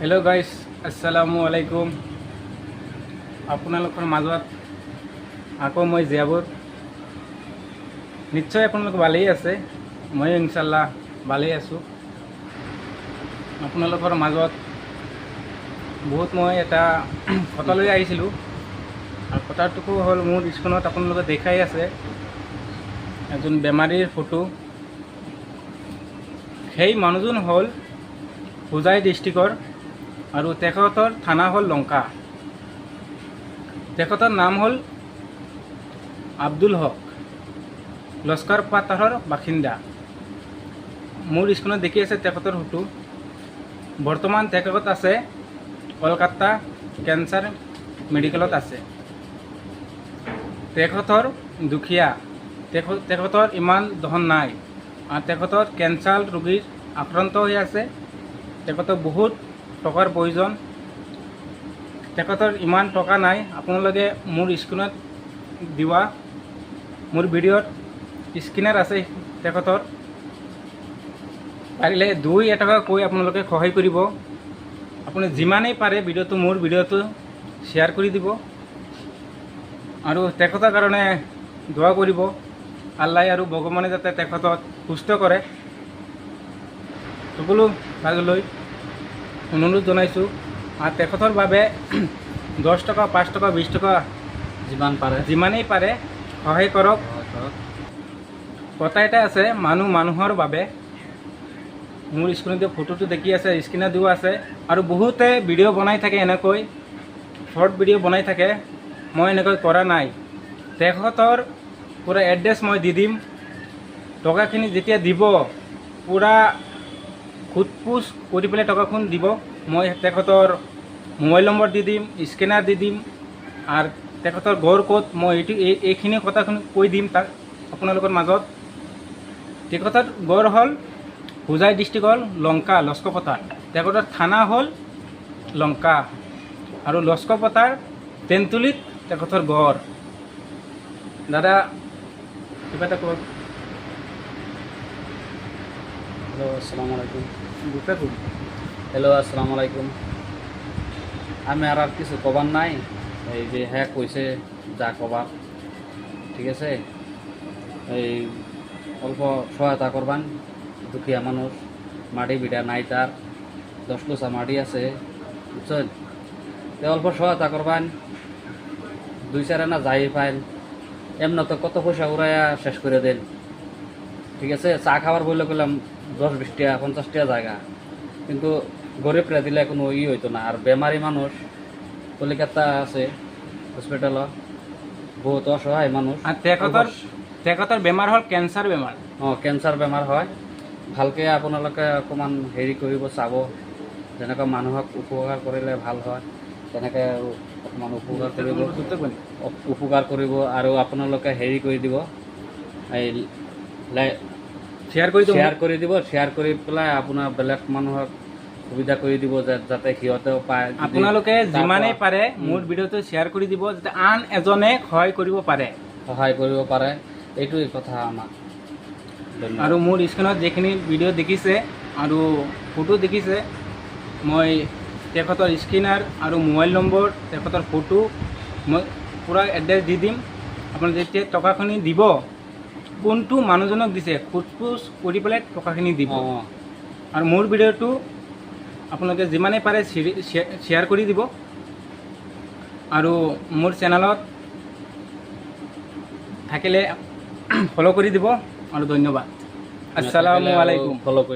Hello' guys, আসসালামু আলাইকুম। আপোনালোকৰ মাজত আকৌ মই জিয়াবুৰ। নিশ্চয় আপোনালোক ভালেই আছে, মই ইনশাল্লাহ ভালেই আছোঁ। আপোনালোকৰ মাজত বহুত মই এটা কথা লৈ আহিছিলোঁ, আৰু কথাটো হ'ল মোৰ স্ক্ৰীণত আপোনালোকে দেখাই আছে এজন বেমাৰীৰ ফটো। সেই মানুহজন হ'ল হোজাই ডিষ্ট্ৰিক্টৰ, আৰু তেখেতৰ থানা হ'ল লংকা। তেখেতৰ নাম হ'ল আব্দুল হক, লস্কৰ পাথাৰৰ বাসিন্দা। মোৰ স্ক্ৰীণত দেখি আছে তেখেতৰ ফটো। বৰ্তমান তেখেত আছে কলকাতা কেঞ্চাৰ মেডিকেলত আছে। তেখেতৰ দুখীয়া, তেখেতৰ ইমান ধন নাই, আৰু তেখেতৰ কেঞ্চাৰ ৰোগীৰ আক্ৰান্ত হৈ আছে। তেখেতৰ বহুত টকাৰ প্ৰয়োজন। তেখেতৰ ইমান টকা নাই। আপোনালোকে মোৰ স্ক্ৰীণত দিয়া মোৰ ভিডিঅ'ত স্ক্ৰীনাৰ আছে তেখেতৰ। পাৰিলে 2 টকা কৈ আপোনালোকে সহায় কৰিব। আপুনি যিমানেই পাৰে মোৰ ভিডিঅ'টো শ্বেয়াৰ কৰি দিব, আৰু তেখেতৰ কাৰণে দোৱা কৰিব। আল্লাহ আৰু ভগৱানে যাতে তেখেতক সুস্থ কৰে, সকলো ভাগলৈ অনুৰোধ জনাইছোঁ। আৰু তেখেতৰ বাবে 10 টকা, 5 টকা, 20 টকা যিমানেই পাৰে সহায় কৰক। কথা এটা আছে, মানুহৰ বাবে। মোৰ স্ক্ৰীণত ফটোটো দেখি আছে, স্ক্ৰীণত দিও আছে, আৰু বহুতে ভিডিঅ' বনাই থাকে, এনেকৈ শৰ্ট ভিডিঅ' বনাই থাকে। মই এনেকৈ কৰা নাই। তেখেতৰ পূৰা এড্ৰেছ মই দি দিম। টকাখিনি যেতিয়া দিব, পূৰা খুটপুচ কৰি পেলাই টকাখন দিব। মই তেখেতৰ মোবাইল নম্বৰ দি দিম, স্কেনাৰ দি দিম, আৰু তেখেতৰ ঘৰ ক'ত মই এইখিনি কথাখিনি কৈ দিম তাক আপোনালোকৰ মাজত। তেখেতৰ ঘৰ হ'ল হোজাই ডিষ্ট্ৰিক্টৰ লংকা, লস্কৰ পাথাৰ। তেখেতৰ থানা হ'ল লংকা, আৰু লস্কৰ পাথাৰ তেন্তুলিত তেখেতৰ ঘৰ। দাদা কিবা এটা কওক। হ্যালো আসসালামু আলাইকুম। দুটা কওক। হ্যালো আসসালামু আলাইকুম। আমি আর কিছু কবার নাই, এই যে হ্যাঁ কইছে যা কবার, ঠিক আছে। এই অল্প সহায়তা করবান, দুঃখিয়া মানুষ, মাটি বিটা নাই, তার 10 লোসা মাটি আছে, বুঝছেন। অল্প সহায়তা করবান, 2-4 আনা যাই পাইল, এমন তো কত পয়সা উড়াইয়া শেষ করে দেন, ঠিক আছে। চা খাবার বললে করলাম 10-20 টাকা, 50 টাকা জায়গা, কিন্তু গরিবরা দিলে কোনো হইতো না। আর বেমারি মানুষ কলিকাতা আছে হসপিটাল, বহুত অসহায় মানুষ। আর তেখেতৰ বেমাৰ হ'ল কেঞ্চাৰ বেমাৰ। কেঞ্চাৰ বেমাৰ হয়। ভালকে আপোনালোকে অকণমান হেৰি কৰিব, চাব। যেনেকৈ মানুহক উপকাৰ কৰিলে ভাল হয়, তেনেকৈ অকণমান উপকাৰ কৰিব। আৰু আপোনালোকে হেৰি কৰি দিব, এই শ্বেয়াৰ কৰি পেলাই আপোনাৰ বেলেগ মানুহক সুবিধা কৰি দিব, যাতে সিহঁতেও পায়। আপোনালোকে যিমানেই পাৰে মোৰ ভিডিঅ'টো শ্বেয়াৰ কৰি দিব, যাতে আন এজনে সহায় কৰিব পাৰে। এইটোৱেই কথা আমাৰ। আৰু মোৰ স্ক্ৰীণত যিখিনি ভিডিঅ' দেখিছে আৰু ফটো দেখিছে, মই তেখেতৰ স্ক্ৰীনাৰ আৰু মোবাইল নম্বৰ, তেখেতৰ ফটো, মই পূৰা এড্ৰেছ দি দিম। আপুনি যেতিয়া টকাখিনি দিব, কোনটো মানুহজনক দিছে ফুটপুচ কৰি পেলাই টকাখিনি দিব। আৰু মোৰ ভিডিঅ'টো আপোনালোকে যিমানেই পাৰে শ্বেয়াৰ কৰি দিব, আৰু মোৰ চেনেলত থাকিলে ফ'ল' কৰি দিব। আৰু ধন্যবাদ। আসসালামু আলাইকুম। ফ'ল' কৰি